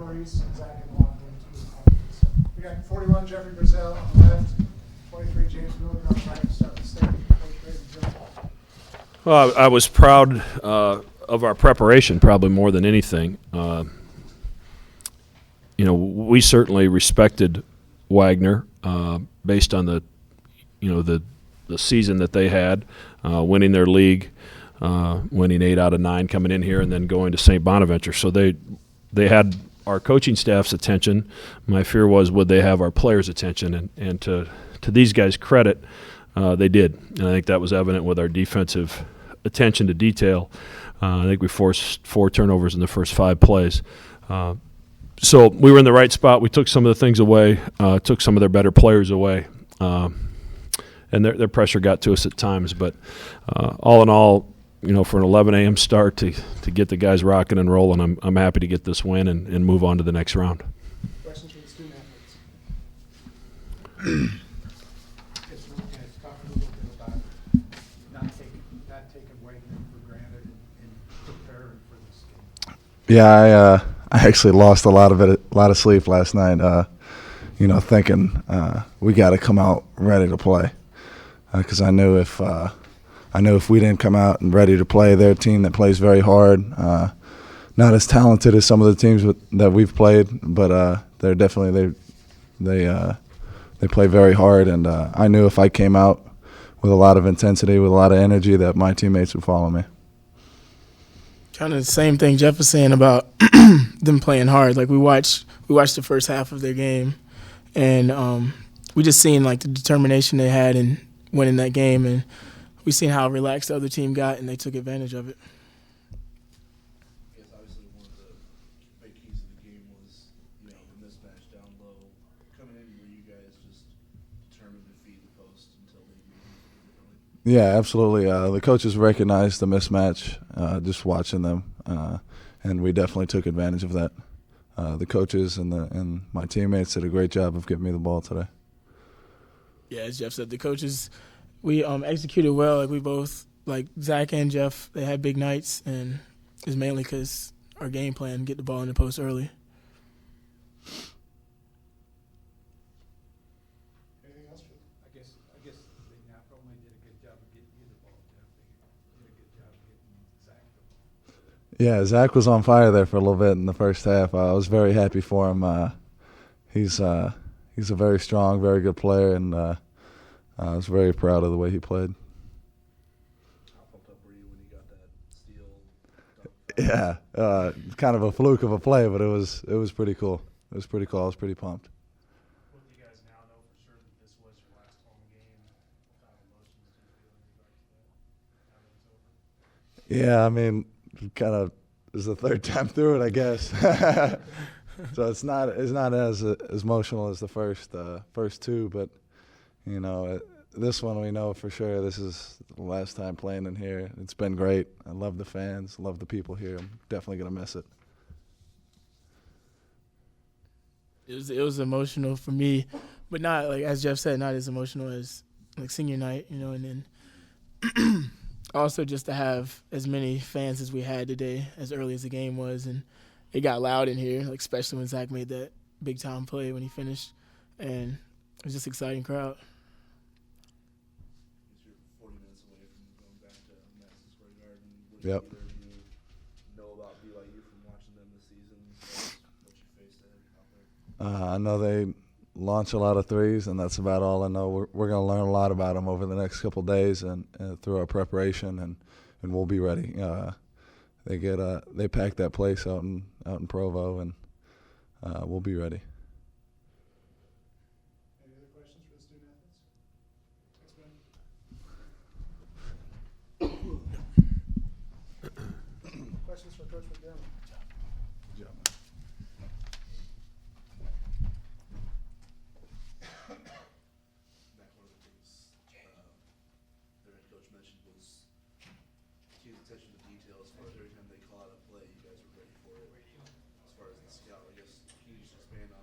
Maurice and Zach and Wagner. So we got 41 Jeffrey Brazil on the left, 23 James Miller on the right. Start the state. Well, I was proud of our preparation, probably more than anything. We certainly respected Wagner based on the season that they had, winning their league, winning 8 out of 9 coming in here, and then going to St. Bonaventure. So they had our coaching staff's attention. My fear was, would they have our players' attention? And to these guys' credit, they did. And I think that was evident with our defensive attention to detail. I think we forced 4 turnovers in the first 5 plays. So we were in the right spot. We took some of the things away, took some of their better players away, and their pressure got to us at times. But all in all, for an 11 a.m. start to get the guys rocking and rolling, I'm happy to get this win and move on to the next round. Questions for the student athletes? Talk a little bit about not taking Wagner for granted and preparing for this game. Yeah, I actually lost a lot of sleep last night. Thinking we got to come out ready to play, because I knew if we didn't come out and ready to play, they're a team that plays very hard. Not as talented as some of the teams that we've played, but they're definitely they play very hard. And I knew if I came out with a lot of intensity, with a lot of energy, that my teammates would follow me. Kind of the same thing Jeff was saying about them playing hard. Like we watched the first half of their game, and we just seen like the determination they had in winning that game, and we seen how relaxed the other team got, and they took advantage of it. Yes, obviously one of the big keys of the game was the mismatch down low. Coming in, were you guys just determined to feed the post until they made it? Yeah, absolutely. The coaches recognized the mismatch, just watching them, and we definitely took advantage of that. The coaches and my teammates did a great job of giving me the ball today. Yeah, as Jeff said, the coaches, we executed well. Like we both, like Zach and Jeff, they had big nights, and it's mainly because our game plan, get the ball in the post early. Anything else? I guess they not only did a good job of getting you the ball, Jeff, they did a good job of getting Zach the ball. Yeah, Zach was on fire there for a little bit in the first half. I was very happy for him. He's a very strong, very good player, and I was very proud of the way he played. How pumped up were you when you got that steal? Yeah, kind of a fluke of a play, but it was pretty cool. It was pretty cool. I was pretty pumped. What do you guys now know for sure that this was your last home game? What kind of emotions do you feel in regards to that? Now that it's over? Yeah, I mean, kind of is the third time through it, I guess. So it's not as emotional as the first 2, but this one we know for sure. This is the last time playing in here. It's been great. I love the fans, love the people here. I'm definitely gonna miss it. It was emotional for me, but not like as Jeff said, not as emotional as like senior night, and then also just to have as many fans as we had today, as early as the game was, and it got loud in here, like especially when Zach made that big time play when he finished, and it was just an exciting crowd. You're 40 minutes away from going back to Madison Square Garden. What Yep. do either of you know about BYU from watching them this season? What you faced out there? I know they launch a lot of threes, and that's about all I know. We're going to learn a lot about them over the next couple of days and through our preparation, and we'll be ready. They pack that place out in Provo, and we'll be ready. Any other questions for the student athletes? Questions for Coach McDermott? Matt, one of the things their head coach mentioned was key attention to detail. As far as every time they call out a play, you guys were ready for it. As far as the scout, I guess, can you just expand on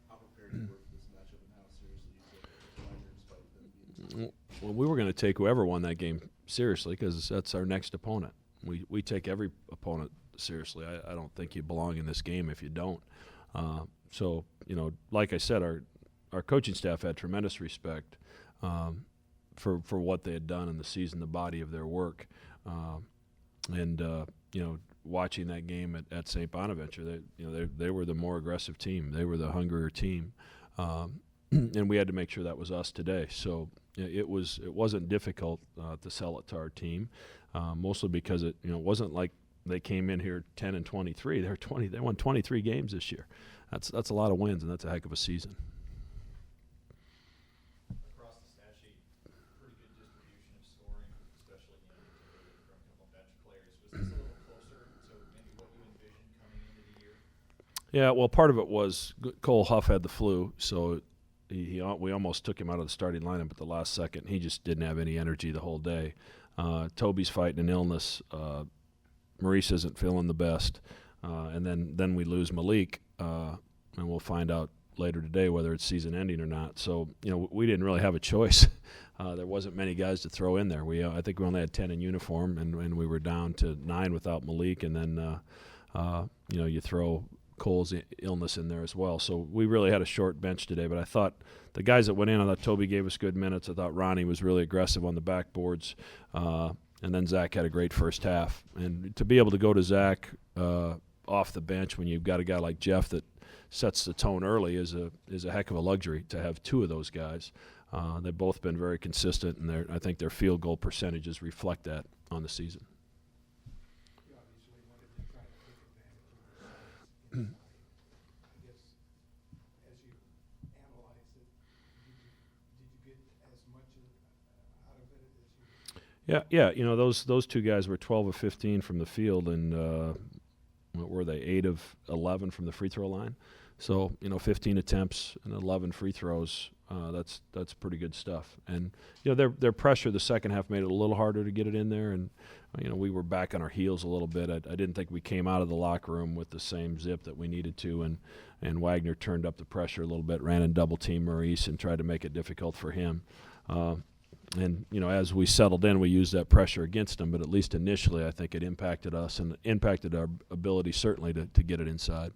how prepared you were for this matchup and how seriously you took Wagner despite them being Well, we were going to take whoever won that game seriously because that's our next opponent. We take every opponent seriously. I don't think you belong in this game if you don't. So, like I said, our coaching staff had tremendous respect for what they had done in the season, the body of their work. Watching that game at St. Bonaventure, they were the more aggressive team. They were the hungrier team. And we had to make sure that was us today. So it wasn't difficult to sell it to our team, mostly because it wasn't like they came in here 10-23. They won 23 games this year. That's a lot of wins, and that's a heck of a season. Across the stat sheet, pretty good distribution of scoring, especially from a couple bench players. Was this a little closer to maybe what you envisioned coming into the year? Yeah, well, part of it was Cole Huff had the flu, so we almost took him out of the starting lineup at the last second. He just didn't have any energy the whole day. Toby's fighting an illness. Maurice isn't feeling the best. And then we lose Malik, and we'll find out later today whether it's season ending or not. So, we didn't really have a choice. There wasn't many guys to throw in there. I think we only had 10 in uniform, and we were down to 9 without Malik, and then you throw Cole's illness in there as well. So we really had a short bench today, but I thought the guys that went in, I thought Toby gave us good minutes. I thought Ronnie was really aggressive on the backboards, and then Zach had a great first half. And to be able to go to Zach off the bench when you've got a guy like Jeff that sets the tone early is a heck of a luxury to have two of those guys. They've both been very consistent, and I think their field goal percentages reflect that on the season. You obviously wanted to try to take advantage of the size. I guess as you analyze it, did you get as much out of it as you? Yeah. Those two guys were 12 of 15 from the field, and what were they? 8 of 11 from the free throw line. So 15 attempts and 11 free throws. That's pretty good stuff. And their pressure the second half made it a little harder to get it in there, and we were back on our heels a little bit. I didn't think we came out of the locker room with the same zip that we needed to, and Wagner turned up the pressure a little bit, ran and double team Maurice and tried to make it difficult for him. And as we settled in, we used that pressure against him, but at least initially I think it impacted us and impacted our ability certainly to get it inside.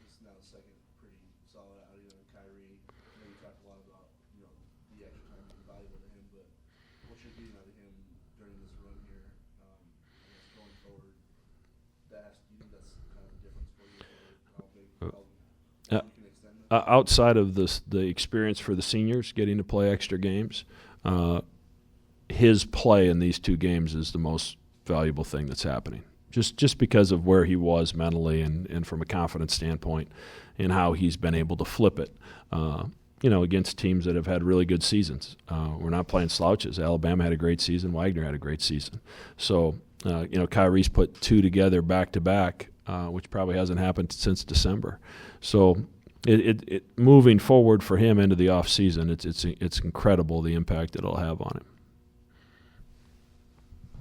This is now the second pretty solid outing on Kyrie. I know you talked a lot about the extra time being valuable to him, but what you're getting out of him during this run here, I guess going forward, do you think that's kind of the difference for you? How big, how you can extend that? Outside of the experience for the seniors getting to play extra games, his play in these two games is the most valuable thing that's happening. Just because of where he was mentally and from a confidence standpoint and how he's been able to flip it, against teams that have had really good seasons. We're not playing slouches. Alabama had a great season. Wagner had a great season. So, Kyrie's put 2 together back-to-back, which probably hasn't happened since December. So it moving forward for him into the off season, it's incredible the impact it'll have on him.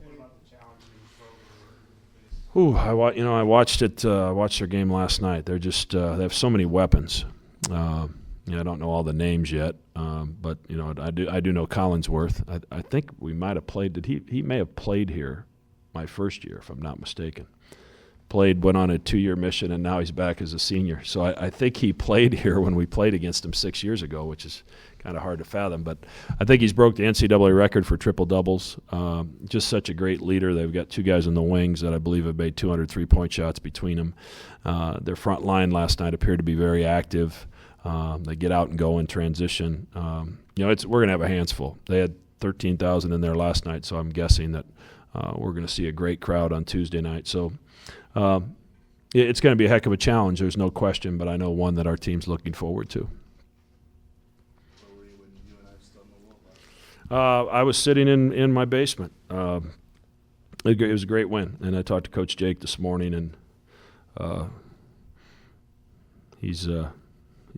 What about the challenging program? I watched it. Watched their game last night. They're just they have so many weapons. I don't know all the names yet, but I do know Collinsworth. I think we might have played. He may have played here my first year, if I'm not mistaken. Went on a 2-year mission, and now he's back as a senior. So I think he played here when we played against him 6 years ago, which is kind of hard to fathom. But I think he's broke the NCAA record for triple-doubles. Just such a great leader. They've got 2 guys in the wings that I believe have made 200 3-point shots between them. Their front line last night appeared to be very active. They get out and go in transition. We're going to have our hands full. They had 13,000 in there last night, so I'm guessing that we're going to see a great crowd on Tuesday night. So it's going to be a heck of a challenge, there's no question, but I know one that our team's looking forward to. Where were you when you and I stumbled over? I was sitting in my basement. It was a great win, and I talked to Coach Jake this morning, and he's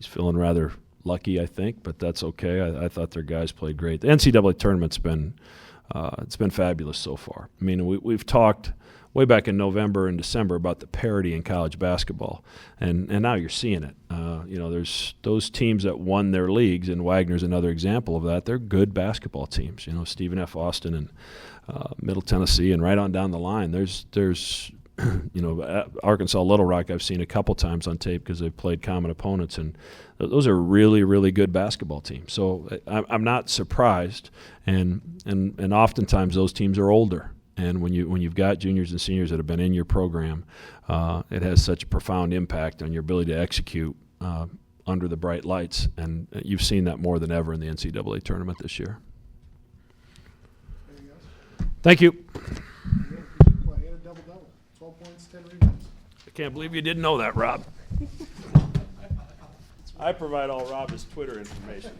feeling rather lucky, I think, but that's okay. I thought their guys played great. The NCAA tournament's been fabulous so far. I mean, we've talked way back in November and December about the parity in college basketball, and now you're seeing it. There's those teams that won their leagues, and Wagner's another example of that. They're good basketball teams. Stephen F. Austin and Middle Tennessee, and right on down the line. There's Arkansas Little Rock I've seen a couple times on tape because they've played common opponents, and those are really, really good basketball teams. So I'm not surprised, and oftentimes those teams are older. And when you've got juniors and seniors that have been in your program, it has such a profound impact on your ability to execute under the bright lights. And you've seen that more than ever in the NCAA tournament this year. Anything else? Thank you. Yeah, he did play. He had a double-double. 12 points, 10 rebounds. I can't believe you didn't know that, Rob. I provide all Rob's Twitter information.